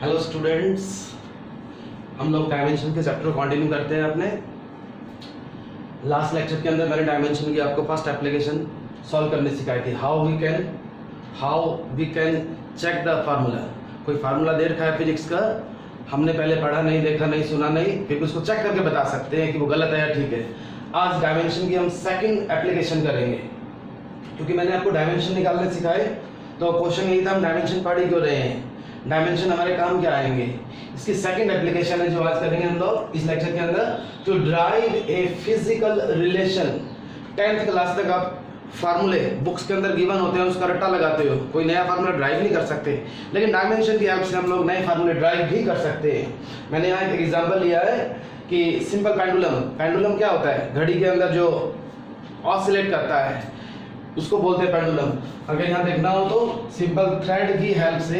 Hello students, हम लोग dimension के चैप्टर को कंटिन्यू करते हैं। अपने लास्ट लेक्चर के अंदर मैंने डायमेंशन की आपको फर्स्ट एप्लीकेशन सॉल्व करने सिखाई थी। How we can check the formula. कोई फार्मूला दे रखा है फिजिक्स का, हमने पहले पढ़ा नहीं, देखा नहीं, सुना नहीं, फिर उसको चेक करके बता सकते हैं कि वो गलत है या ठीक है। आज डायमेंशन की हम सेकंड एप्लीकेशन करेंगे, क्योंकि मैंने आपको डायमेंशन निकालने सिखाए तो क्वेश्चन यही था हम डायमेंशन पढ़ ही क्यों रहे हैं, डायमेंशन हमारे काम क्या आएंगे। इसकी सेकंड एप्लीकेशन है जो आज करेंगे हम लोग इस लेक्चर के अंदर, to derive a physical relation. 10th class तक आप फार्मूले बुक्स के अंदर गिवन होते हैं, उसका रट्टा लगाते हो, कोई नया फार्मूला ड्राइव नहीं कर सकते, लेकिन डायमेंशन की हेल्प से हम लोग नए फार्मूले ड्राइव भी कर सकते हैं। मैंने यहाँ एक एग्जाम्पल लिया है कि सिंपल पेंडुलम क्या होता है, घड़ी के अंदर जो ऑसिलेट करता है उसको बोलते हैं पेंडुलम। अगर यहाँ देखना हो तो सिंपल थ्रेड की हेल्प से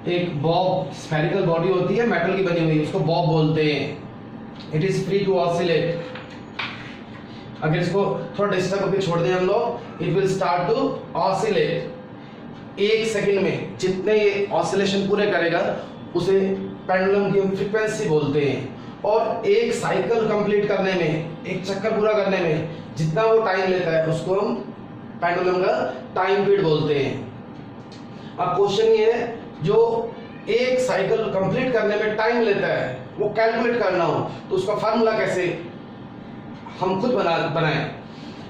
एक बॉब, स्फेरिकल बॉडी होती है मेटल की बनी हुई, उसको बॉब बोलते हैं। It is free to oscillate. अगर इसको थोड़ा डिस्टर्ब करके छोड़ दें हम लोग, it will start to oscillate. 1 second में जितने ये ऑसिलेशन पूरे करेगा उसे पेंडुलम की हम फ्रीक्वेंसी बोलते हैं। और एक साइकिल कंप्लीट करने में, एक चक्कर पूरा करने में जितना वो टाइम लेता है उसको हम पेंडुलम का टाइम पीरियड बोलते हैं। अब क्वेश्चन ये है, जो एक साइकिल कंप्लीट करने में टाइम लेता है वो कैलकुलेट करना हो तो उसका फार्मूला कैसे हम खुद बनाएं।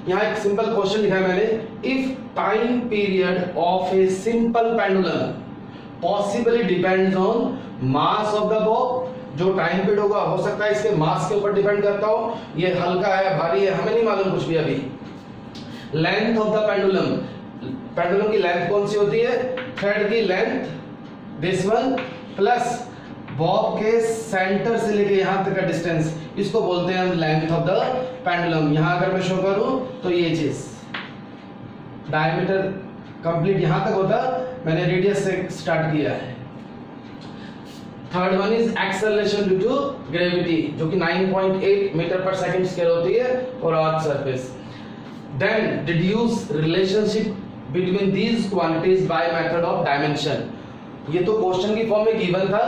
यहाँ एक सिंपल क्वेश्चन लिखा है मैंने, if time period of a simple pendulum possibly depends on mass of the Bob. जो टाइम पीरियड होगा हो सकता है इसके मास के ऊपर डिपेंड करता हो, ये हल्का है, भारी है, हमें नहीं मालूम कुछ भी अभी। लेंथ ऑफ द पेंडुलम की लेंथ कौन सी होती है, थ्रेड की length, this one, plus Bob के सेंटर से लेके यहां तक का डिस्टेंस, इसको बोलते हैं हम लेंथ ऑफ द पेंडुलम। यहां अगर मैं शो करूं तो ये चीज डायमीटर कंप्लीट यहां तक होता, मैंने रेडियस से स्टार्ट किया है। Third one is acceleration due to gravity, जो कि 9.8 मीटर पर सेकंड स्क्वायर होती है और earth surface. Then deduce relationship between these quantities by method of dimension। ये तो क्वेश्चन की फॉर्म में गिवन था।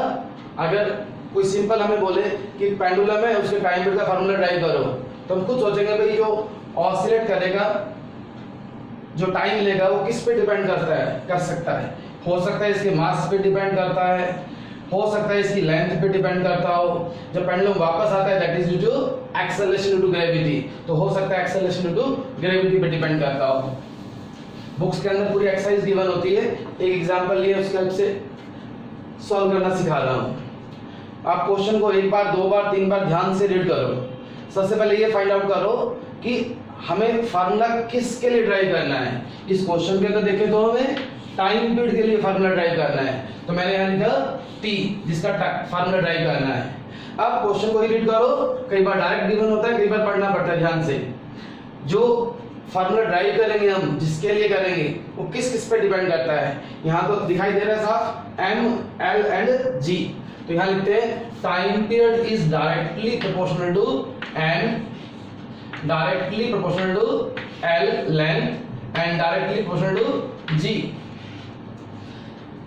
अगर कोई सिंपल हमें बोले कि पेंडुलम है, उसके टाइम पीरियड का फार्मूला ड्राइव करो, तो हम खुद सोचेंगे भाई जो ऑसिलेट करेगा, जो टाइम लेगा वो किस पे डिपेंड करता है, कर सकता है, हो सकता है इसके मास पे डिपेंड करता है, हो सकता है इसकी लेंथ पे डिपेंड करता हो। जब पेंडुलम वापस आता है that is due to acceleration due to gravity, तो हो सकता है एक्सेलरेशन ड्यू टू ग्रेविटी पे डिपेंड करता हो। बुक्स के अंदर पूरी एक्सरसाइज गिवन होती है, एक एग्जांपल लिए उसके हेल्प से सॉल्व करना सिखा रहा हूं। आप क्वेश्चन को एक बार, 2 बार, 3 बार ध्यान से रीड करो। सबसे पहले ये फाइंड आउट करो कि हमें फार्मूला किसके लिए ड्राइव करना है। इस क्वेश्चन के अंदर देखें तो हमें टाइम पीरियड के लिए फार्मूला ड्राइव करना है, तो मैंने यहाँ लिखा T, जिसका फार्मूला ड्राइव करना है। अब क्वेश्चन को रीड करो, कई बार डायरेक्ट गिवन होता है, कई बार पढ़ना पड़ता है ध्यान से। जो फार्मूला ड्राइव करेंगे हम, जिसके लिए करेंगे, वो किस किस पे डिपेंड करता है। यहाँ तो दिखाई दे रहा है साफ M, L एंड G, तो यहाँ लिखते हैं time period is directly proportional to M, directly proportional to L length and directly proportional to G।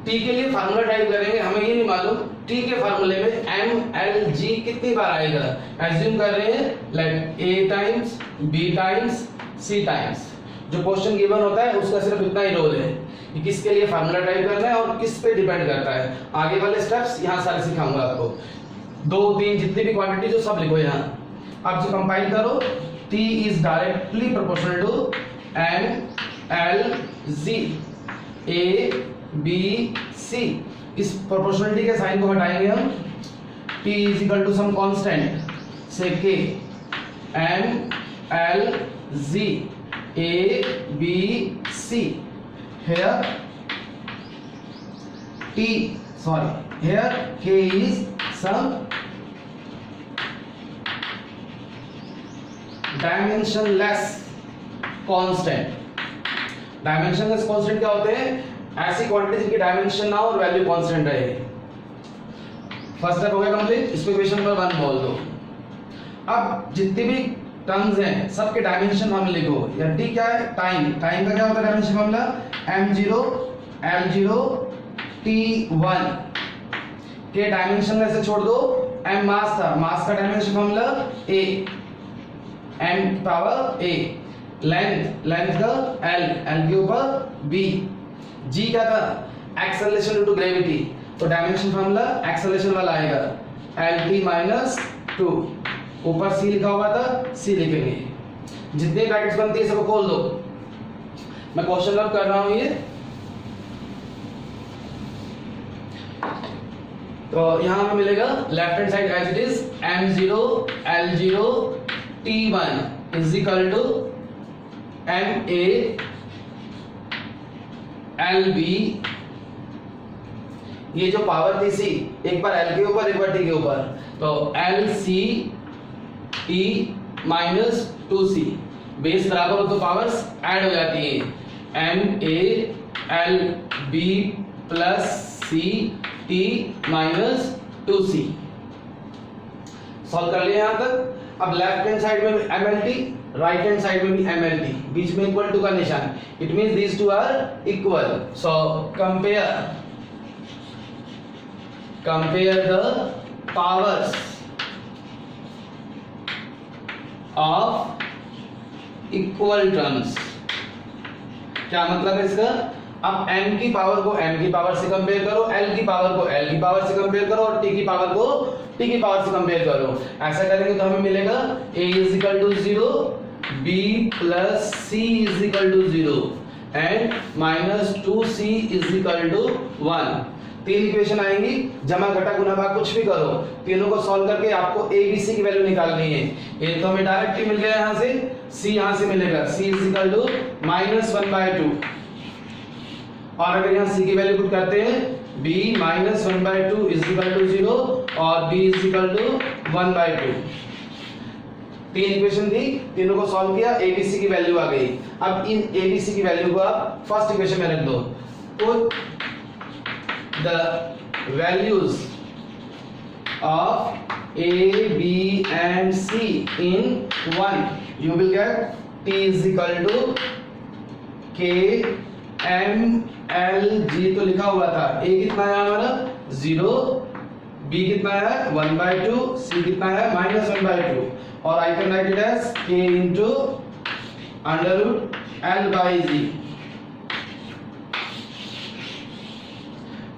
T के लिए फार्मूला ड्राइव करेंगे, हमें ये नहीं मालूम T के फार्मूले में M, L, G कितनी बार आएगा। एज्यूम कर रहे हैं like A times, B times, C times. जो क्वेश्चन गिवन होता है उसका सिर्फ इतना ही रोल है कि किसके लिए फार्मूला ड्राइव करना है और किस पे डिपेंड करता है। आगे वाले स्टेप्स यहाँ सारे सिखाऊंगा आपको, 2, 3 जितनी भी क्वांटिटी जो सब लिखो यहाँ। आप जो कंपाइल करो, T is directly proportional to M, L, G, A, B, C। इस प्रोपोर्शनलिटी के साइन को हटाएंगे हम, T is equal to some constant से K, M, L, G, A, B, C। Here K is some dimensionless constant। Dimensionless constant क्या होते हैं, ऐसी क्वांटिटी जिनकी डायमेंशन ना हो और वैल्यू कांस्टेंट रहे। फर्स्ट स्टेप हो गया कंप्लीट, इसको इक्वेशन नंबर 1 बोल दो। अब जितनी भी टर्म्स हैं सबके डायमेंशन हम लिखो। या टी क्या है, टाइम का क्या होता है dimension formula, m0 l0 t1। के डायमेंशन में से छोड़ दो, m मास था, मास का dimension formula a, m power a, length, length का l, l के ऊपर b, g क्या था, एक्सेलरेशन इनटू ग्रेविटी, तो डायमेंशन फॉर्मूला एक्सेलरेशन वाला आएगा lt माइनस 2, ऊपर c लिखा हुआ था, c लिखेंगे, जितने ब्रैकेट्स बनती है सबको खोल दो। मैं क्वेश्चन लॉक कर रहा हूं ये, तो यहां हमें मिलेगा left hand side as it is m0 l0 t1 is equal to ma lb, ये जो पावर थी c, एक बार l के ऊपर एक बार t के ऊपर, तो lc t minus 2c, base बराबर हो तो पावर्स ऐड हो जाती है, ma lb plus c t minus 2c। Solve कर लिया यहां तक। अब लेफ्ट हैंड साइड में mlt, राइट हैंड साइड में भी mlt, बीच में इक्वल टू का निशान, it means these two are equal, so compare the powers of equal terms. क्या मतलब है इसका, अब m की पावर को m की पावर से कंपेयर करो, l की पावर को l की पावर से कंपेयर करो और t की पावर को t की पावर से कंपेयर करो। ऐसा करेंगे तो हमें मिलेगा a is equal to 0, b plus c is equal to 0 and minus 2c is equal to 1। तीन इक्वेशन आएंगी, जमा घटा गुना भाग कुछ भी करो, तीनों को सॉल्व करके आपको a b c की वैल्यू निकालनी है। ये तो हमें डायरेक्टली मिल गया यहां से, c यहां से मिलेगा, c is equal to minus 1/2, और अगर यहाँ c की वैल्यू पुट करते हैं b minus 1/2 is equal to 0 और b इज इक्वल टू 1/2। तीन इक्वेशन थी, तीनों को सॉल्व किया, abc की वैल्यू आ गई। अब इन abc की वैल्यू को आप फर्स्ट इक्वेशन में रख दो, put the values of a b and c in 1, you will get t is equal to k m l g, तो लिखा हुआ था a कितना है हमारा 0, b कितना है 1/2, c कितना है माइनस 1/2, और I can write it as k into under root l by g।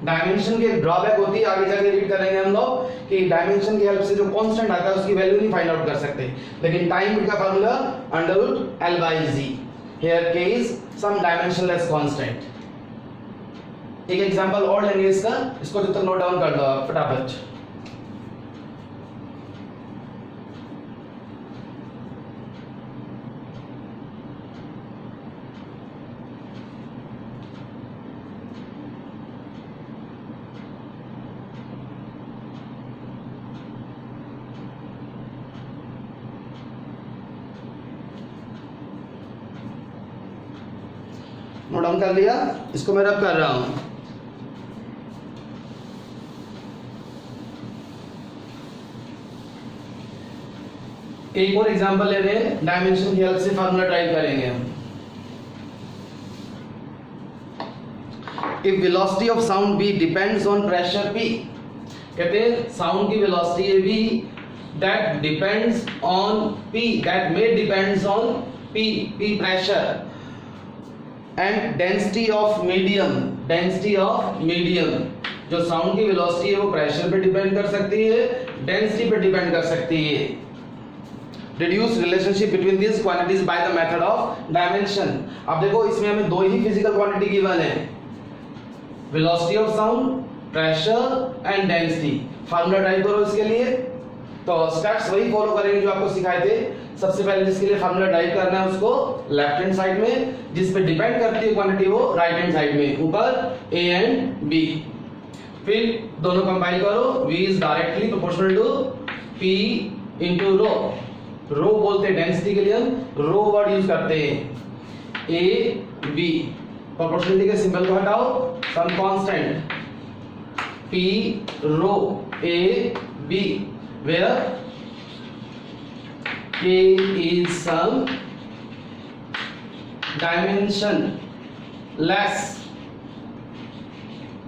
Dimension की ड्रॉबैक होती है, आगे जाके रीड करेंगे हम लोग कि डायमेंशन की हेल्प से जो कांस्टेंट आता है उसकी वैल्यू नहीं फाइंड आउट कर सकते, लेकिन टाइम का formula under root l by g, here k is some dimensionless constant। एक एग्जांपल और लेंगे इसका, इसको जब तक नोट डाउन कर दो आप फटाफट। नोट डाउन कर लिया, इसको मैं रब कर रहा हूं। एक और एग्जांपल ले रहे हैं, डायमेंशन की हेल्प से फार्मूला टाइप करेंगे हम। If velocity of sound b depends on pressure p, कहते हैं साउंड की वेलोसिटी है v that depends on p, that may depends on p pressure, and density of medium, जो साउंड की वेलोसिटी है वो प्रेशर पे डिपेंड कर सकती है, डेंसिटी पे डिपेंड कर सकती है। Reduce relationship between these quantities by the method of dimension। अब देखो इसमें हमें दो ही फिजिकल क्वांटिटी गिवन है, velocity of sound, pressure and density. Formula type करो इसके लिए, तो स्टेप्स वही फॉलो करेंगे जो आपको सिखाए थे। सबसे पहले जिसके लिए फार्मूला टाइप करना है उसको लेफ्ट हैंड साइड में, जिस पे डिपेंड करती है क्वांटिटी वो राइट हैंड साइड में, ऊपर a एंड b। फिर दोनों कंपाइल करो, v is directly proportional to p into rho, rho बोलते हैं डेंसिटी के लिए, हम रो वर्ड यूज करते हैं। a b, प्रोपोर्शनलिटी के सिंबल को हटाओ, some constant p rho a b, where k is some dimensionless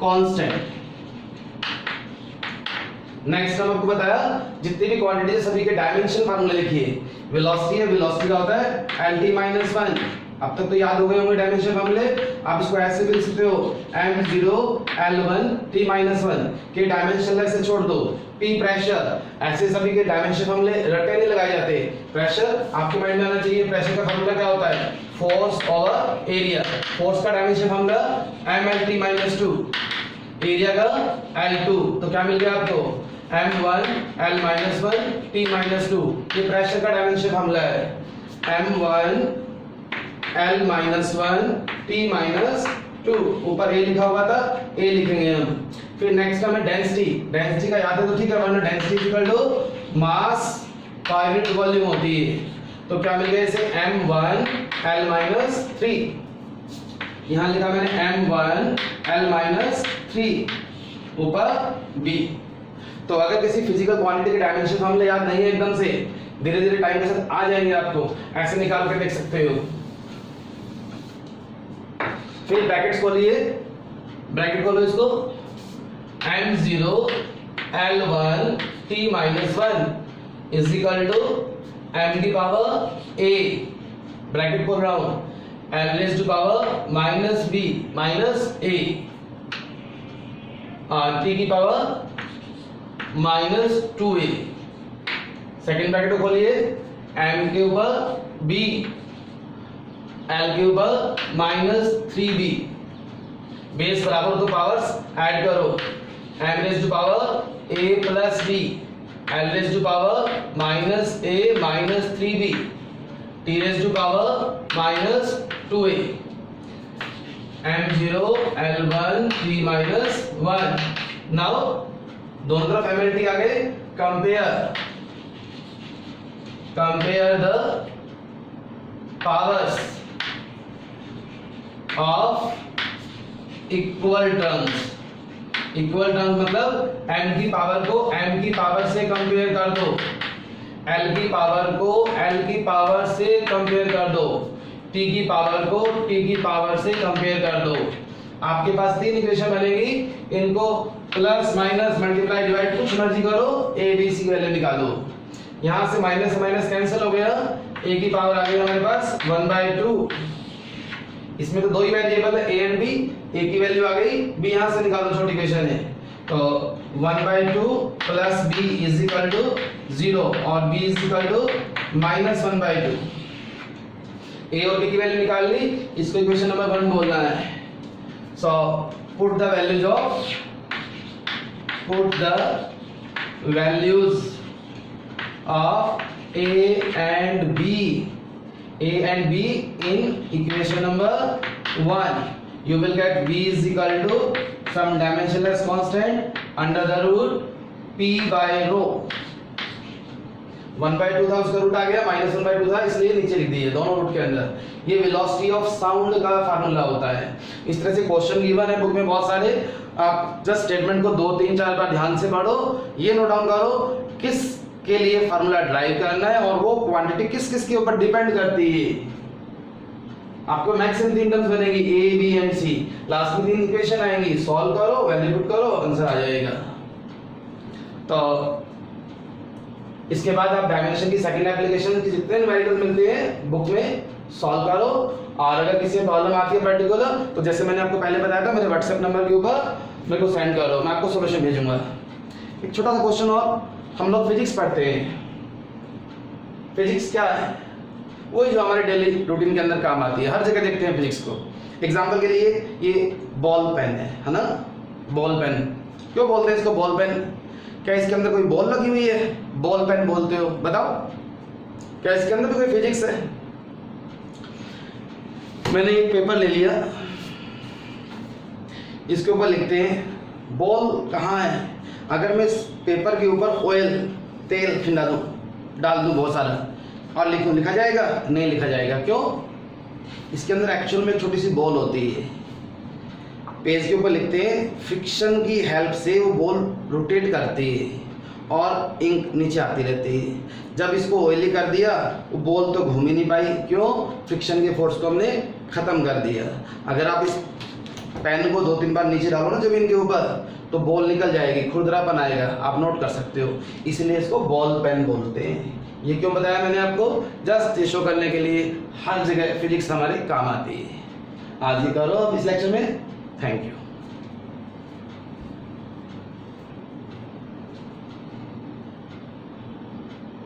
constant। Next हम आपको बताया जितनी भी क्वांटिटी है सभी के डायमेंशन फार्मूला लिखिए। वेलोसिटी है, वेलोसिटी का होता है lt-1। अब तक तो याद हो गए होंगे डायमेंशन फार्मूले। आप इसको ऐसे भी लिख सकते हो m0 l1 t-1 के डायमेंशन ऐसे छोड़ दो। p प्रेशर, ऐसे सभी के डायमेंशन फार्मूले रटे नहीं लगाए जाते। प्रेशर आपके माइंड में आना चाहिए। प्रेशर का फार्मूला क्या होता है? Force over area. फोर्स का डायमेंशन फार्मूला mlt-2, एरिया का l2। तो क्या मिल गया आपको? m1 l-1 t-2। ये प्रेशर का डायमेंशन फार्मूला है। m1 l-1 t-2। ऊपर a लिखा हुआ था, a लिखेंगे हम। फिर नेक्स्ट हमें डेंसिटी। डेंसिटी का याद है तो ठीक है, वरना density equal to mass per unit volume होती है। तो क्या मिल गया इसे? m1 l-3। यहां लिखा मैंने m1 l-3 ऊपर b। तो अगर किसी फिजिकल क्वांटिटी के डायमेंशन फार्मूले याद नहीं है एकदम से, धीरे धीरे टाइम के साथ आ जाएंगे आपको, ऐसे निकाल कर देख सकते हो। फिर ब्रैकेट्स खोलिए, ब्रैकेट खोलो इसको। m0 l1 t-1 is equal to m की पावर a, ब्रैकेट खोल रहा हूं, l raise to power minus b minus a, t की power minus 2a। Second bracket खोलिए, m के ऊपर b, l के ऊपर माइनस 3b। बेस बराबर तो पावर्स ऐड करो, m raise to power a plus b, l raise to power minus a minus 3b, t raise to power minus 2a। m0 l1 t-1। Now दोनों तरफ MLT आ गए। Compare the powers of equal terms. Equal terms मतलब m की power को m की power से compare कर दो, l की पावर को l की पावर से कंपेयर कर दो, t की पावर को t की पावर से कंपेयर कर दो। आपके पास तीन इक्वेशन बनेगी, इनको प्लस माइनस मल्टीप्लाई डिवाइड कुछ मर्जी करो, a b c की वैल्यू निकालो। यहां से माइनस माइनस कैंसिल हो गया, a की पावर आ गई हमारे पास 1/2। इसमें तो दो ही वेरिएबल है a एंड b, a की वैल्यू आ गई, b यहां से निकालो, छोटी इक्वेशन है। तो 1/2 plus b is equal to 0 और b is equal to minus 1/2। a और b की वैल्यू निकाल ली, इसको इक्वेशन नंबर 1 बोलना है। So put the values of a and b in equation number 1. You will get b is equal to some dimensionless constant under the root p by rho। 1/2 था, उसका root आ गया, -1/2 था, इसलिए नीचे लिख दिए दोनों रूट के अंदर। ये वेलोसिटी ऑफ साउंड का फार्मूला होता है। इस तरह से क्वेश्चन गिवन है बुक में बहुत सारे, आप जस्ट स्टेटमेंट को 2 3 4 बार ध्यान से पढ़ो, ये नोट डाउन करो किस के लिए फार्मूला ड्राइव करना है और वो क्वांटिटी किस किस के ऊपर डिपेंड करती है। आपको मैक्सिमम 3 टर्म्स बनेगी, a b and c, last में 3 इक्वेशन आएंगी, सॉल्व करो, वैल्यू पुट करो, आंसर आ जाएगा। तो इसके बाद आप डायमेंशन की सेकंड एप्लीकेशन की जितने न्यूमेरिकल मिलते हैं बुक में सॉल्व करो। और अगर किसी प्रॉब्लम आती है पर्टिकुलर, तो जैसे मैंने आपको पहले बताया था, मेरे व्हाट्सएप नंबर के ऊपर मेरे को सेंड करो, मैं आपको सॉल्यूशन भेजूंगा। एक छोटा सा क्वेश्चन और, हम लोग फिजिक्स पढ़ते हैं, फिजिक्स क्या है? वही जो हमारे डेली रूटीन के अंदर काम आती है, हर जगह देखते हैं फिजिक्स को। एग्जाम्पल के लिए ये बॉल पेन है ना, बॉल पेन क्यों बोलते हैं इसको बॉल पेन? क्या इसके अंदर कोई बॉल लगी हुई है? बॉल पेन बोलते हो, बताओ क्या इसके अंदर भी कोई फिजिक्स है? मैंने एक पेपर ले लिया, इसके ऊपर लिखते हैं बॉल कहाँ है। अगर मैं इस पेपर के ऊपर ऑयल तेल खिंडा दूं, डाल दूं बहुत सारा और लिखूं, लिखा जाएगा? नहीं लिखा जाएगा। क्यों? इसके अंदर एक्चुअल में छोटी सी बॉल होती है। पेज के ऊपर लिखते हैं फ्रिक्शन की हेल्प से वो बॉल रोटेट करती है और इंक नीचे आती रहती है। जब इसको ऑयली कर दिया, वो बॉल तो घूम ही नहीं पाई। क्यों? फ्रिक्शन के फोर्स को हमने खत्म कर दिया। अगर आप इस पेन को 2-3 बार नीचे डालो ना जमीन के ऊपर तो बॉल निकल जाएगी, खुरदरापन आएगा, आप नोट कर सकते हो, इसलिए इसको बॉल पेन बोलते हैं। ये क्यों बताया मैंने आपको? जस्ट ये शो करने के लिए हर जगह फिजिक्स हमारे काम आती है। आज ही करो अब इस लेक्चर में। Thank you.